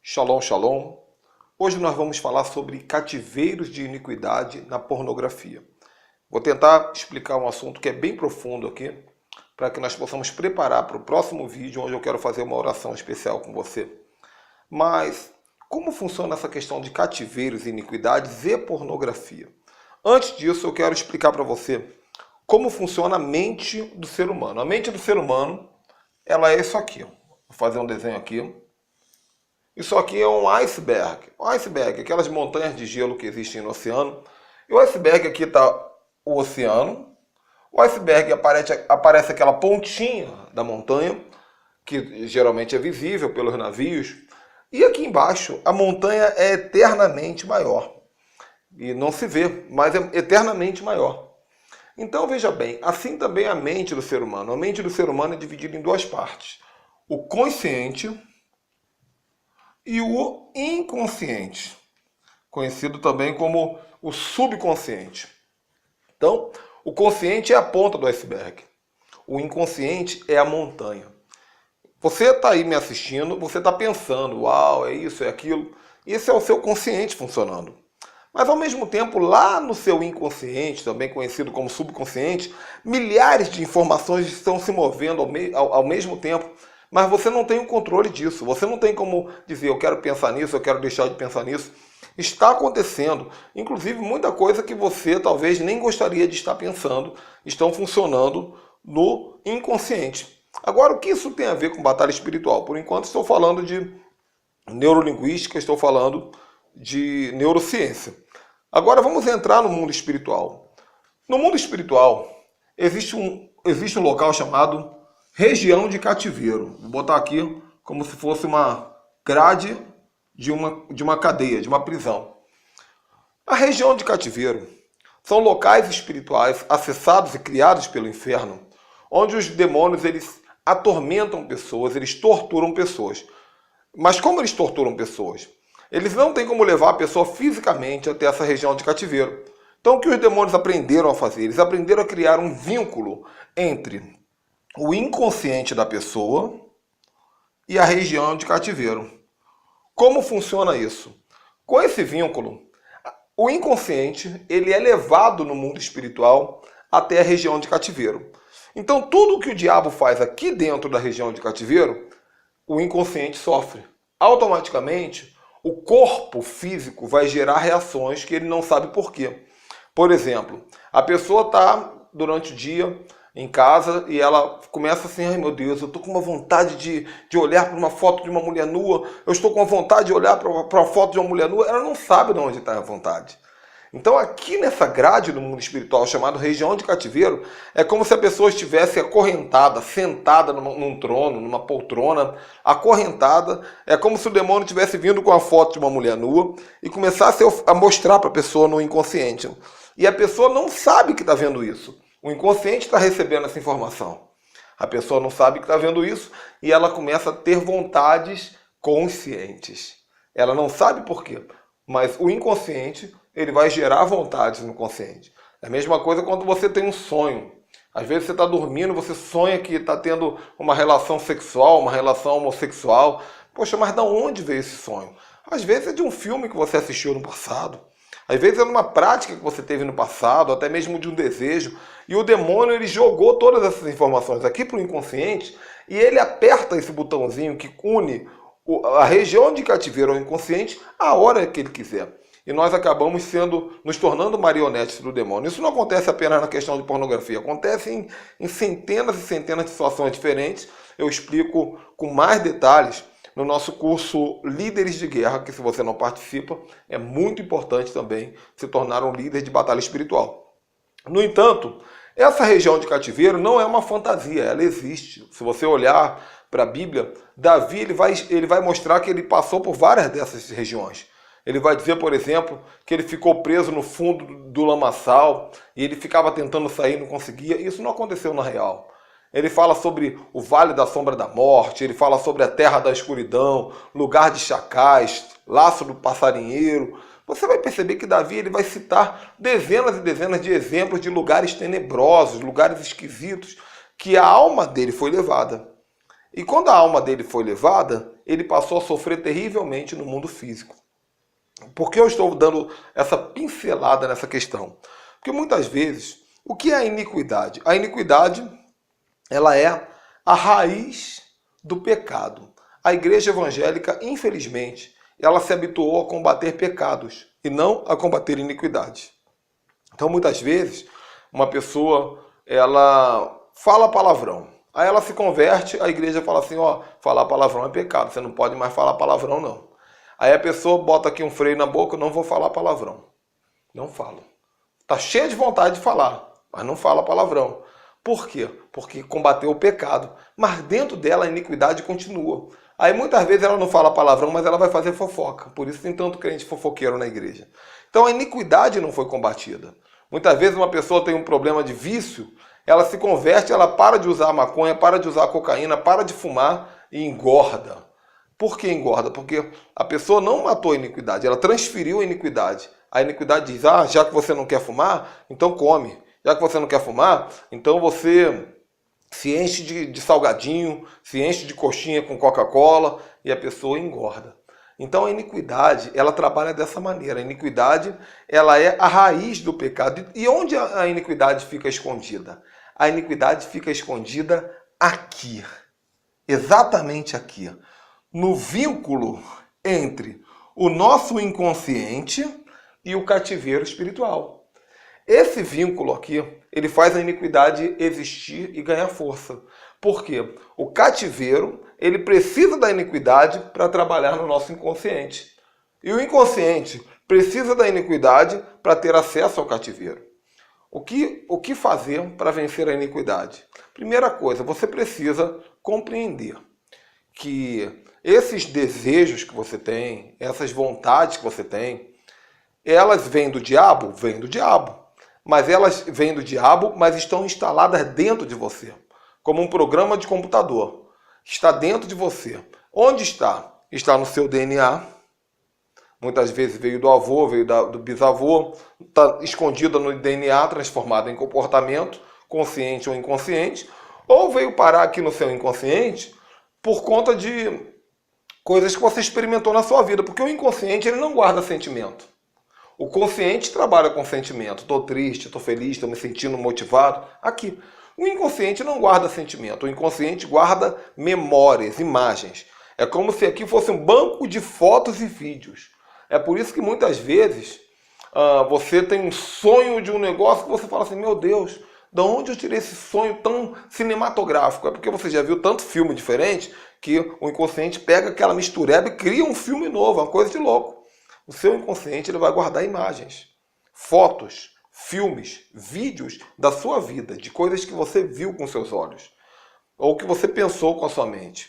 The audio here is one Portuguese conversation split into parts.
Shalom, shalom. Hoje nós vamos falar sobre cativeiros de iniquidade na pornografia. Vou tentar explicar um assunto que é bem profundo aqui, para que nós possamos preparar para o próximo vídeo, onde eu quero fazer uma oração especial com você. Mas como funciona essa questão de cativeiros, iniquidades e pornografia? Antes disso, eu quero explicar para você como funciona a mente do ser humano. A mente do ser humano, ela é isso aqui. Vou fazer um desenho aqui. Isso aqui é um iceberg. Um iceberg, aquelas montanhas de gelo que existem no oceano. E o iceberg aqui está o oceano. O iceberg aparece aquela pontinha da montanha, que geralmente é visível pelos navios. E aqui embaixo, a montanha é eternamente maior. E não se vê, mas é eternamente maior. Então veja bem, assim também a mente do ser humano. A mente do ser humano é dividida em duas partes. O consciente e o inconsciente, conhecido também como o subconsciente. Então, o consciente é a ponta do iceberg. O inconsciente é a montanha. Você está aí me assistindo, você está pensando, uau, é isso, é aquilo. Esse é o seu consciente funcionando. Mas ao mesmo tempo, lá no seu inconsciente, também conhecido como subconsciente, milhares de informações estão se movendo ao mesmo tempo. Mas você não tem o controle disso. Você não tem como dizer, eu quero pensar nisso, eu quero deixar de pensar nisso. Está acontecendo, inclusive, muita coisa que você talvez nem gostaria de estar pensando, estão funcionando no inconsciente. Agora, o que isso tem a ver com batalha espiritual? Por enquanto, estou falando de neurolinguística, estou falando de neurociência. Agora, vamos entrar no mundo espiritual. No mundo espiritual, existe um local chamado região de cativeiro. Vou botar aqui como se fosse uma grade de uma cadeia, de uma prisão. A região de cativeiro são locais espirituais acessados e criados pelo inferno, onde os demônios eles atormentam pessoas, eles torturam pessoas. Mas como eles torturam pessoas? Eles não têm como levar a pessoa fisicamente até essa região de cativeiro. Então o que os demônios aprenderam a fazer? Eles aprenderam a criar um vínculo entre o inconsciente da pessoa e a região de cativeiro. Como funciona isso? Com esse vínculo, o inconsciente ele é levado no mundo espiritual até a região de cativeiro. Então tudo que o diabo faz aqui dentro da região de cativeiro, o inconsciente sofre. Automaticamente, o corpo físico vai gerar reações que ele não sabe por quê. Por exemplo, a pessoa está durante o dia em casa e ela começa assim, ai meu Deus, eu estou com uma vontade de olhar para uma foto de uma mulher nua, eu estou com uma vontade de olhar para uma foto de uma mulher nua, ela não sabe de onde está a vontade. Então aqui nessa grade do mundo espiritual chamado região de cativeiro, é como se a pessoa estivesse acorrentada, sentada num trono, numa poltrona, acorrentada, é como se o demônio estivesse vindo com a foto de uma mulher nua e começasse a mostrar para a pessoa no inconsciente. E a pessoa não sabe que está vendo isso. O inconsciente está recebendo essa informação. A pessoa não sabe que está vendo isso e ela começa a ter vontades conscientes. Ela não sabe por quê, mas o inconsciente ele vai gerar vontades no consciente. É a mesma coisa quando você tem um sonho. Às vezes você está dormindo, você sonha que está tendo uma relação sexual, uma relação homossexual. Poxa, mas de onde veio esse sonho? Às vezes é de um filme que você assistiu no passado. Às vezes é numa prática que você teve no passado, até mesmo de um desejo. E o demônio ele jogou todas essas informações aqui para o inconsciente e ele aperta esse botãozinho que une a região de cativeiro ao inconsciente a hora que ele quiser. E nós acabamos nos tornando marionetes do demônio. Isso não acontece apenas na questão de pornografia, acontece em centenas e centenas de situações diferentes. Eu explico com mais detalhes no nosso curso Líderes de Guerra, que se você não participa, é muito importante também se tornar um líder de batalha espiritual. No entanto, essa região de cativeiro não é uma fantasia, ela existe. Se você olhar para a Bíblia, Davi ele vai mostrar que ele passou por várias dessas regiões. Ele vai dizer, por exemplo, que ele ficou preso no fundo do lamaçal e ele ficava tentando sair e não conseguia. Isso não aconteceu na real. Ele fala sobre o vale da sombra da morte, ele fala sobre a terra da escuridão, lugar de chacais, laço do passarinheiro. Você vai perceber que Davi ele vai citar dezenas e dezenas de exemplos de lugares tenebrosos, lugares esquisitos, que a alma dele foi levada. E quando a alma dele foi levada, ele passou a sofrer terrivelmente no mundo físico. Por que eu estou dando essa pincelada nessa questão? Porque muitas vezes, o que é a iniquidade? A iniquidade, ela é a raiz do pecado. A igreja evangélica, infelizmente, ela se habituou a combater pecados e não a combater iniquidade. Então, muitas vezes, uma pessoa, ela fala palavrão. Aí ela se converte, a igreja fala assim, ó, falar palavrão é pecado, você não pode mais falar palavrão, não. Aí a pessoa bota aqui um freio na boca, não vou falar palavrão. Não fala. Tá cheia de vontade de falar, mas não fala palavrão. Por quê? Porque combateu o pecado. Mas dentro dela a iniquidade continua. Aí muitas vezes ela não fala palavrão, mas ela vai fazer fofoca. Por isso tem tanto crente fofoqueiro na igreja. Então a iniquidade não foi combatida. Muitas vezes uma pessoa tem um problema de vício, ela se converte, ela para de usar maconha, para de usar cocaína, para de fumar e engorda. Por que engorda? Porque a pessoa não matou a iniquidade, ela transferiu a iniquidade. A iniquidade diz, já que você não quer fumar, então come. Já que você não quer fumar, então você se enche de salgadinho, se enche de coxinha com Coca-Cola e a pessoa engorda. Então a iniquidade, ela trabalha dessa maneira. A iniquidade, ela é a raiz do pecado. E onde a iniquidade fica escondida? A iniquidade fica escondida aqui. Exatamente aqui. No vínculo entre o nosso inconsciente e o cativeiro espiritual. Esse vínculo aqui, ele faz a iniquidade existir e ganhar força. Por quê? O cativeiro, ele precisa da iniquidade para trabalhar no nosso inconsciente. E o inconsciente precisa da iniquidade para ter acesso ao cativeiro. O que fazer para vencer a iniquidade? Primeira coisa, você precisa compreender que esses desejos que você tem, essas vontades que você tem, elas vêm do diabo? Vêm do diabo. Mas elas vêm do diabo, mas estão instaladas dentro de você. Como um programa de computador. Está dentro de você. Onde está? Está no seu DNA. Muitas vezes veio do avô, veio do bisavô. Está escondida no DNA, transformada em comportamento, consciente ou inconsciente. Ou veio parar aqui no seu inconsciente por conta de coisas que você experimentou na sua vida. Porque o inconsciente, ele não guarda sentimento. O consciente trabalha com sentimento. Estou triste, estou feliz, estou me sentindo motivado. Aqui. O inconsciente não guarda sentimento. O inconsciente guarda memórias, imagens. É como se aqui fosse um banco de fotos e vídeos. É por isso que muitas vezes você tem um sonho de um negócio que você fala assim, meu Deus, de onde eu tirei esse sonho tão cinematográfico? É porque você já viu tanto filme diferente que o inconsciente pega aquela mistureba e cria um filme novo, uma coisa de louco. O seu inconsciente, ele vai guardar imagens, fotos, filmes, vídeos da sua vida, de coisas que você viu com seus olhos, ou que você pensou com a sua mente.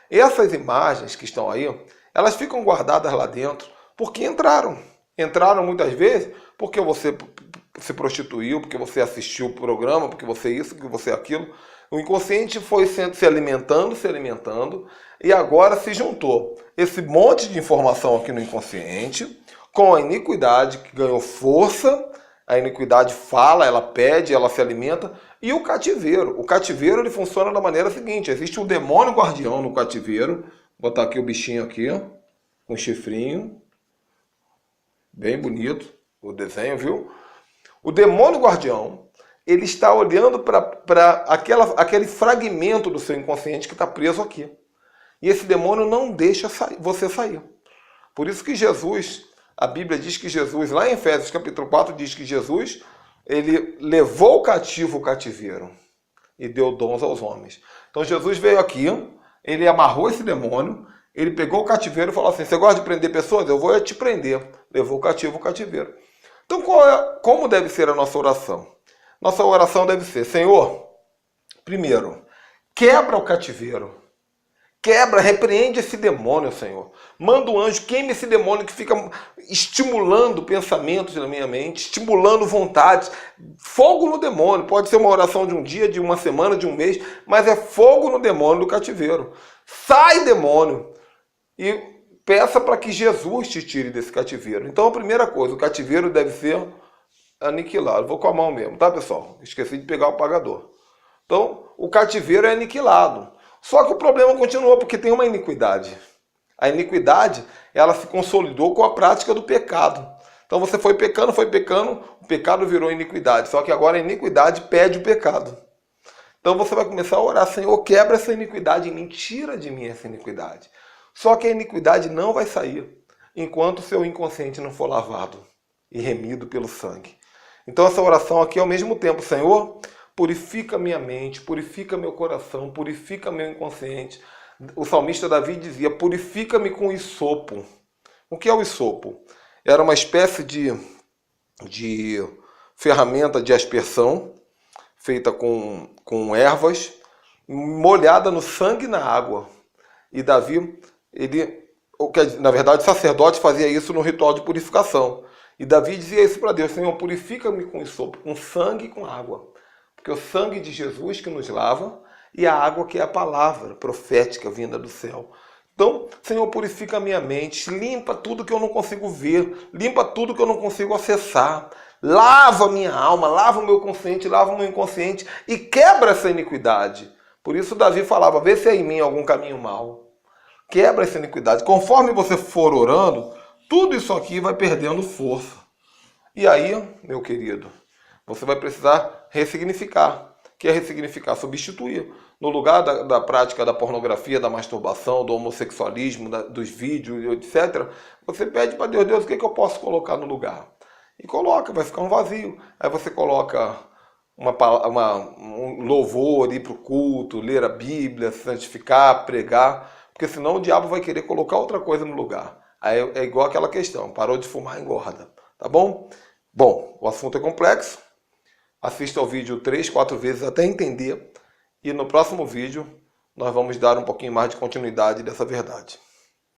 Essas imagens que estão aí, elas ficam guardadas lá dentro porque entraram. Entraram muitas vezes porque você se prostituiu, porque você assistiu o programa, porque você isso, porque você aquilo. O inconsciente foi se alimentando, e agora se juntou esse monte de informação aqui no inconsciente com a iniquidade que ganhou força. A iniquidade fala, ela pede, ela se alimenta. E o cativeiro. O cativeiro, ele funciona da maneira seguinte. Existe um demônio guardião no cativeiro. Vou botar aqui o bichinho aqui, ó, com um chifrinho. Bem bonito o desenho, viu? O demônio guardião, ele está olhando para aquele fragmento do seu inconsciente que está preso aqui. E esse demônio não deixa você sair. Por isso que Jesus, a Bíblia diz que Jesus, lá em Efésios capítulo 4, diz que Jesus, ele levou cativo o cativeiro e deu dons aos homens. Então Jesus veio aqui, ele amarrou esse demônio, ele pegou o cativeiro e falou assim, você gosta de prender pessoas? Eu vou te prender. Levou cativo o cativeiro. Então como deve ser a nossa oração? Nossa oração deve ser, Senhor, primeiro, quebra o cativeiro. Quebra, repreende esse demônio, Senhor. Manda um anjo, queime esse demônio que fica estimulando pensamentos na minha mente, estimulando vontades. Fogo no demônio. Pode ser uma oração de um dia, de uma semana, de um mês, mas é fogo no demônio do cativeiro. Sai, demônio! E peça para que Jesus te tire desse cativeiro. Então, a primeira coisa, o cativeiro deve ser aniquilado. Vou com a mão mesmo, tá, pessoal? Esqueci de pegar o apagador. Então, o cativeiro é aniquilado. Só que o problema continua porque tem uma iniquidade. A iniquidade, ela se consolidou com a prática do pecado. Então você foi pecando, o pecado virou iniquidade. Só que agora a iniquidade pede o pecado. Então você vai começar a orar, Senhor, quebra essa iniquidade em mim, tira de mim essa iniquidade. Só que a iniquidade não vai sair enquanto o seu inconsciente não for lavado e remido pelo sangue. Então essa oração aqui é ao mesmo tempo, Senhor, purifica minha mente, purifica meu coração, purifica meu inconsciente. O salmista Davi dizia, purifica-me com hisopo. O que é o hisopo? Era uma espécie de ferramenta de aspersão, feita com ervas, molhada no sangue e na água. E Davi, na verdade, o sacerdote fazia isso no ritual de purificação. E Davi dizia isso para Deus, Senhor, purifica-me com hisopo, com sangue e com água. Porque o sangue de Jesus que nos lava e a água que é a palavra profética vinda do céu. Então, Senhor, purifica a minha mente, limpa tudo que eu não consigo ver, limpa tudo que eu não consigo acessar, lava a minha alma, lava o meu consciente, lava o meu inconsciente e quebra essa iniquidade. Por isso Davi falava, vê se há em mim algum caminho mau. Quebra essa iniquidade. Conforme você for orando, tudo isso aqui vai perdendo força. E aí, meu querido, você vai precisar ressignificar. Que é ressignificar, substituir. No lugar da prática da pornografia, da masturbação, do homossexualismo, dos vídeos, etc., você pede para Deus, Deus, o que eu posso colocar no lugar? E coloca, vai ficar um vazio. Aí você coloca um louvor, ir para o culto, ler a Bíblia, santificar, pregar, porque senão o diabo vai querer colocar outra coisa no lugar. Aí é igual aquela questão, parou de fumar, engorda. Tá bom? Bom, o assunto é complexo. Assista ao vídeo 3, 4 vezes até entender. E no próximo vídeo nós vamos dar um pouquinho mais de continuidade dessa verdade.